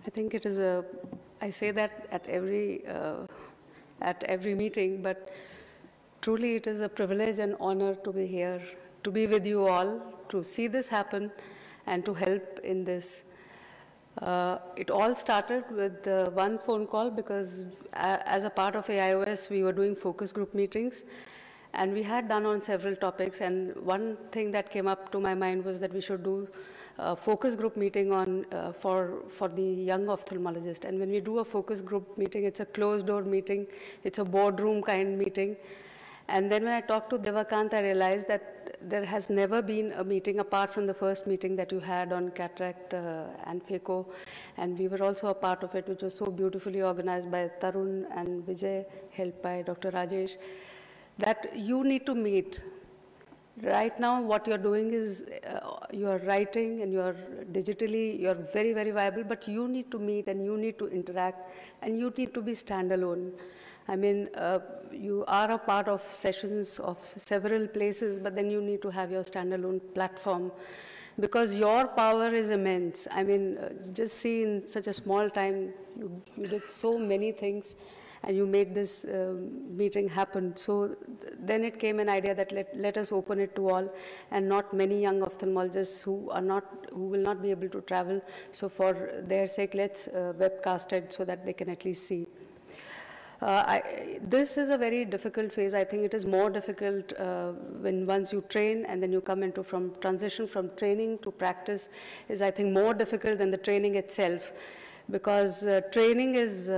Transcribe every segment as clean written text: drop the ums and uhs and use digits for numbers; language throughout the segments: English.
I think it is a, I say that at every meeting, but truly it is a privilege and honor to be here, to be with you all, to see this happen, and to help in this. It all started with one phone call because as a part of AIOS, we were doing focus group meetings, and we had done on several topics, and one thing that came up to my mind was that we should do a focus group meeting on for the young ophthalmologist. And when we do a focus group meeting, it's a closed door meeting, it's a boardroom kind meeting. And then when I talked to Devakant, I realized that there has never been a meeting apart from the first meeting that you had on cataract and phaco. And we were also a part of it, which was so beautifully organized by Tarun and Vijay, helped by Dr. Rajesh, that you need to meet. Right now, what you're doing is you're writing and you're digitally, you're very, very viable, but you need to meet and you need to interact and you need to be standalone. I mean, you are a part of sessions of several places, but then you need to have your standalone platform because your power is immense. I mean, just see in such a small time, you did so many things and you made this meeting happen. So then it came an idea that let us open it to all, and not many young ophthalmologists who will not be able to travel. So for their sake, let's webcast it so that they can at least see. This is a very difficult phase. I think it is more difficult when once you train and then you come into transition from training to practice is, I think, more difficult than the training itself. Because training is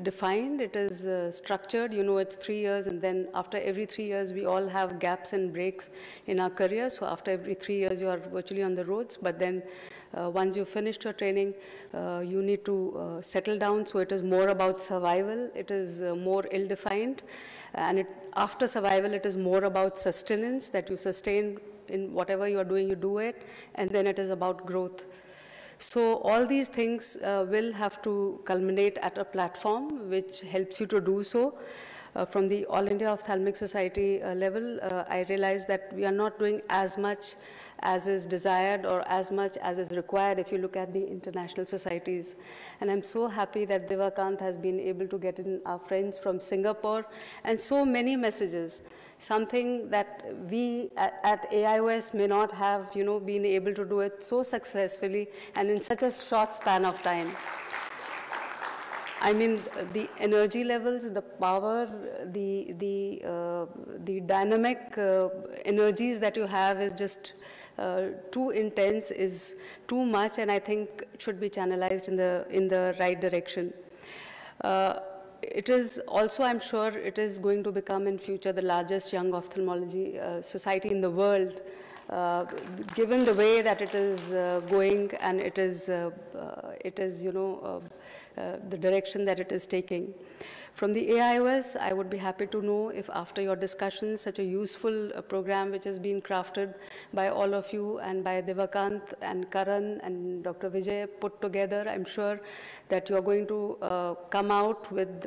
defined, it is structured, you know, it's 3 years, and then after every 3 years, we all have gaps and breaks in our career. So after every 3 years, you are virtually on the roads, but then once you've finished your training, you need to settle down. So it is more about survival, it is more ill-defined, and after survival, it is more about sustenance, that you sustain in whatever you are doing, you do it, and then it is about growth. So all these things will have to culminate at a platform which helps you to do so. From the All India Ophthalmic Society level, I realize that we are not doing as much as is desired or as much as is required if you look at the international societies. And I'm so happy that Devakant has been able to get in our friends from Singapore and so many messages. Something that we at AIOS may not have, you know, been able to do it so successfully and in such a short span of time. I mean, the energy levels, the power, the dynamic energies that you have is just too intense, is too much, and I think it should be channelized in the right direction. It is also, I'm sure, it is going to become in future the largest young ophthalmology society in the world, given the way that it is going, and it is you know, the direction that it is taking. From the AIOS, I would be happy to know if after your discussions, such a useful program which has been crafted by all of you and by Devakant and Karan and Dr. Vijay put together, I'm sure that you're going to come out with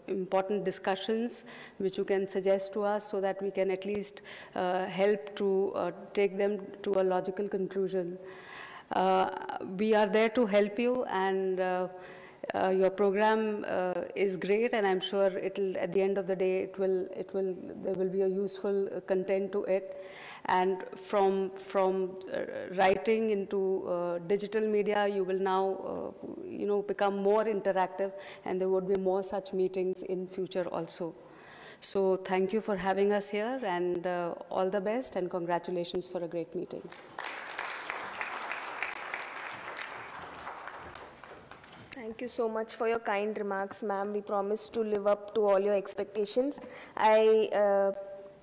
important discussions which you can suggest to us so that we can at least help to take them to a logical conclusion. We are there to help you, and your program is great, and I'm sure it'll, at the end of the day, there will be a useful content to it. And from writing into digital media, you will now, you know, become more interactive, and there would be more such meetings in future also. So thank you for having us here, and all the best, and congratulations for a great meeting. Thank you so much for your kind remarks, ma'am. We promise to live up to all your expectations. I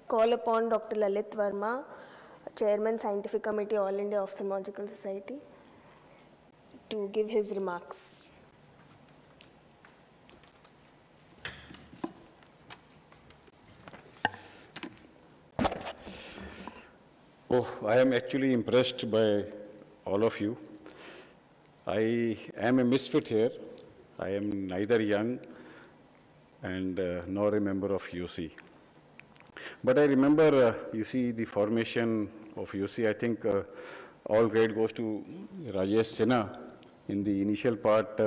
call upon Dr. Lalit Verma, Chairman, Scientific Committee, All India Ophthalmological Society, to give his remarks. Oh, I am actually impressed by all of you. I am a misfit here. I am neither young and nor a member of YOSI. But I remember, you see, the formation of YOSI. I think all credit goes to Rajesh Sinha, in the initial part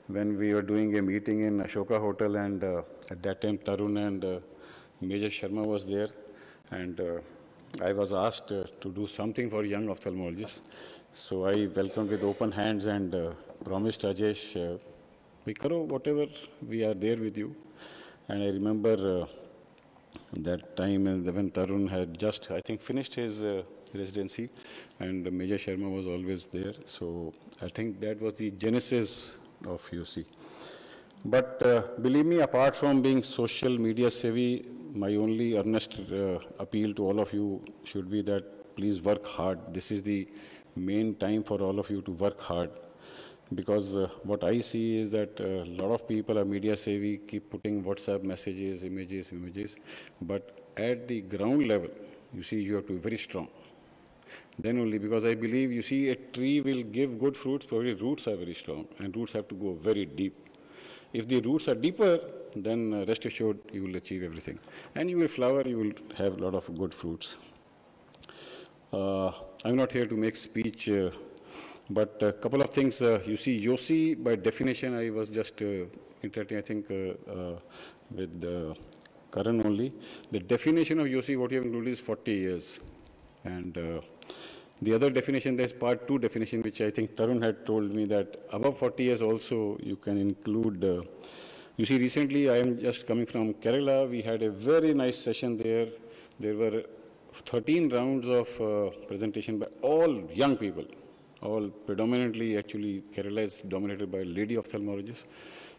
when we were doing a meeting in Ashoka Hotel, and at that time Tarun and Major Sharma was there, and I was asked to do something for young ophthalmologists. So I welcomed with open hands and promised Rajesh, we karo whatever, we are there with you. And I remember that time when Tarun had just, I think, finished his residency, and Major Sharma was always there. So I think that was the genesis of YOSI. But believe me, apart from being social media savvy, my only earnest appeal to all of you should be that please work hard. This is the main time for all of you to work hard. Because what I see is that a lot of people are media savvy, keep putting WhatsApp messages, images, but at the ground level, you see, you have to be very strong. Then only, because I believe, you see, a tree will give good fruits, provided roots are very strong, and roots have to go very deep. If the roots are deeper, then rest assured you will achieve everything. And you will flower, you will have a lot of good fruits. I'm not here to make speech, but a couple of things. You see, YOSI, by definition, I was just interacting, I think, with Karan only. The definition of YOSI, what you have included is 40 years. And the other definition, there's part 2 definition, which I think Tarun had told me that above 40 years also you can include. You see, recently I am just coming from Kerala. We had a very nice session there. There were 13 rounds of presentation by all young people. All predominantly, actually, Kerala is dominated by lady ophthalmologists.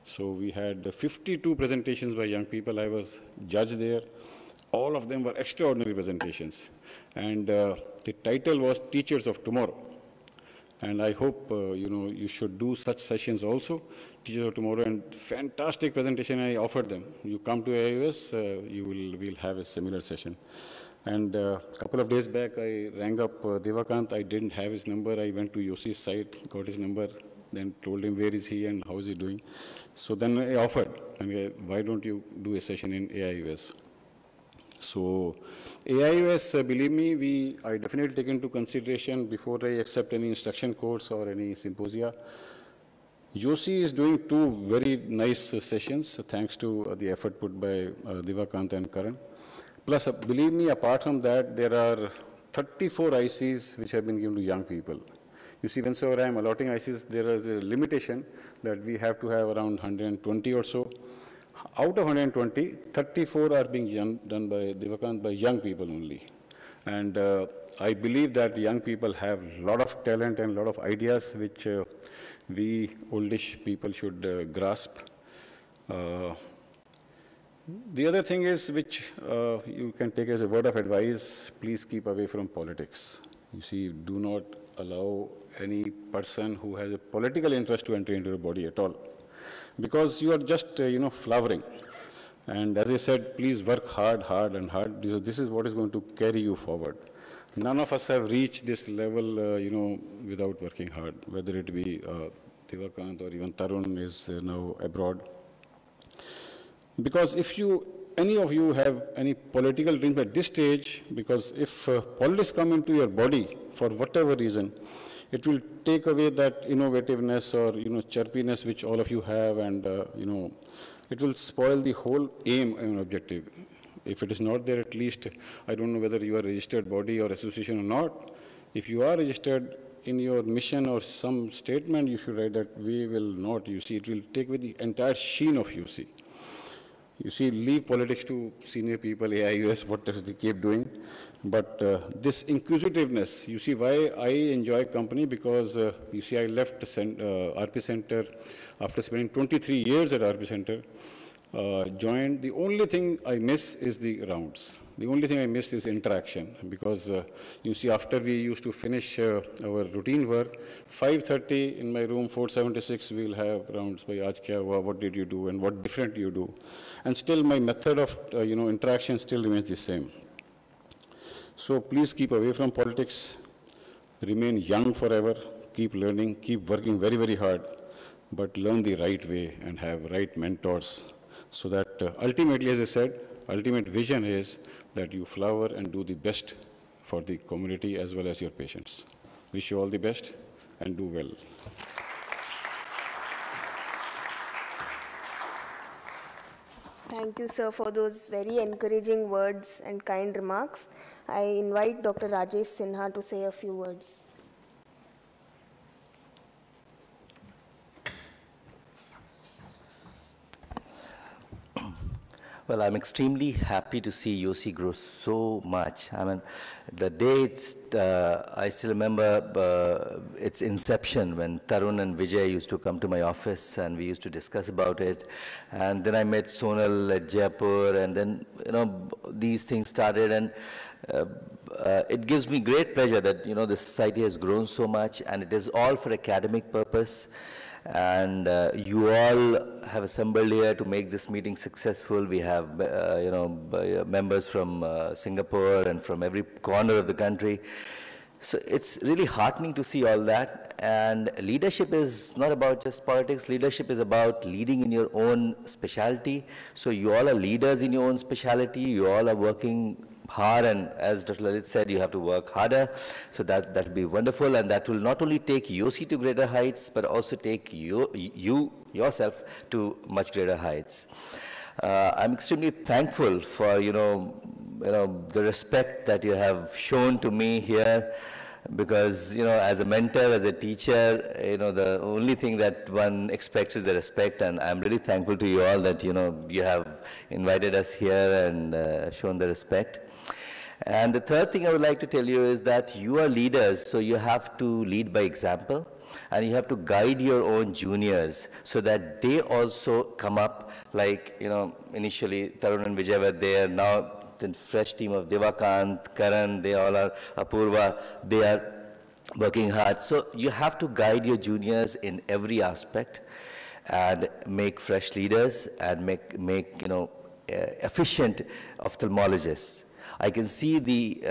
So we had 52 presentations by young people. I was judge there. All of them were extraordinary presentations. And the title was Teachers of Tomorrow. And I hope, you should do such sessions also, Teachers of Tomorrow, and fantastic presentation I offered them. You come to AIOS, we'll have a similar session. And a couple of days back, I rang up Devakant. I didn't have his number. I went to YOSI's site, got his number, then told him where is he and how is he doing. So then I offered, why don't you do a session in AIOS? So AIOS, believe me, I definitely take into consideration before I accept any instruction course or any symposia. YOSI is doing 2 very nice sessions, thanks to the effort put by Devakant and Karan. Plus, believe me, apart from that, there are 34 ICs which have been given to young people. You see, whenever I am allotting ICs, there is a limitation that we have to have around 120 or so. Out of 120, 34 are being done by Devakant by young people only. And I believe that young people have a lot of talent and a lot of ideas which we oldish people should grasp. The other thing is, which you can take as a word of advice, please keep away from politics. You see, do not allow any person who has a political interest to enter into your body at all. Because you are just, flowering. And as I said, please work hard, and hard. This is what is going to carry you forward. None of us have reached this level, without working hard, whether it be Devakant or even Tarun is now abroad. Because if any of you have any political dreams at this stage, because if politics come into your body for whatever reason, it will take away that innovativeness or, chirpiness which all of you have, and, it will spoil the whole aim and objective. If it is not there, at least, I don't know whether you are a registered body or association or not. If you are registered, in your mission or some statement, you should write that we will not, it will take away the entire sheen of YOSI. You see, leave politics to senior people, AIOS, whatever they keep doing. But this inquisitiveness, you see why I enjoy company, because, you see, I left RP Center after spending 23 years at RP Center, joined. The only thing I miss is the rounds. The only thing I miss is interaction, because, you see, after we used to finish our routine work, 5:30 in my room, 476, we'll have rounds by aaj kya hua, what did you do, and what different you do. And still my method of, interaction still remains the same. So please keep away from politics, remain young forever, keep learning, keep working very, very hard, but learn the right way and have right mentors, so that ultimately, as I said, ultimate vision is that you flower and do the best for the community as well as your patients. Wish you all the best and do well. Thank you, sir, for those very encouraging words and kind remarks. I invite Dr. Rajesh Sinha to say a few words. Well, I'm extremely happy to see YOSI grow so much. I mean, the day I still remember its inception when Tarun and Vijay used to come to my office and we used to discuss about it. And then I met Sonal at Jaipur, and then, these things started, and it gives me great pleasure that, the society has grown so much, and it is all for academic purpose. And you all have assembled here to make this meeting successful. We have, members from Singapore and from every corner of the country. So it's really heartening to see all that. And leadership is not about just politics. Leadership is about leading in your own specialty. So you all are leaders in your own specialty. You all are working hard, and as Dr. Lalit said, you have to work harder. So that will be wonderful, and that will not only take YOSI to greater heights, but also take you yourself to much greater heights. I'm extremely thankful for the respect that you have shown to me here, because as a mentor, as a teacher, the only thing that one expects is the respect, and I'm really thankful to you all that you have invited us here and shown the respect. And the third thing I would like to tell you is that you are leaders, so you have to lead by example, and you have to guide your own juniors so that they also come up like, initially Tarun and Vijay were there. Now the fresh team of Devakant, Karan, they all are, Apurva, they are working hard. So you have to guide your juniors in every aspect and make fresh leaders and make efficient ophthalmologists. I can see the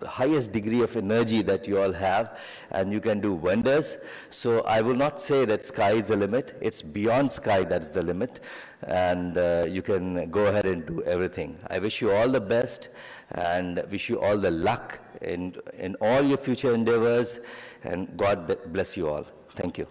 highest degree of energy that you all have, and you can do wonders. So I will not say that sky is the limit. It's beyond sky that's the limit, and you can go ahead and do everything. I wish you all the best and wish you all the luck in all your future endeavors, and God bless you all. Thank you.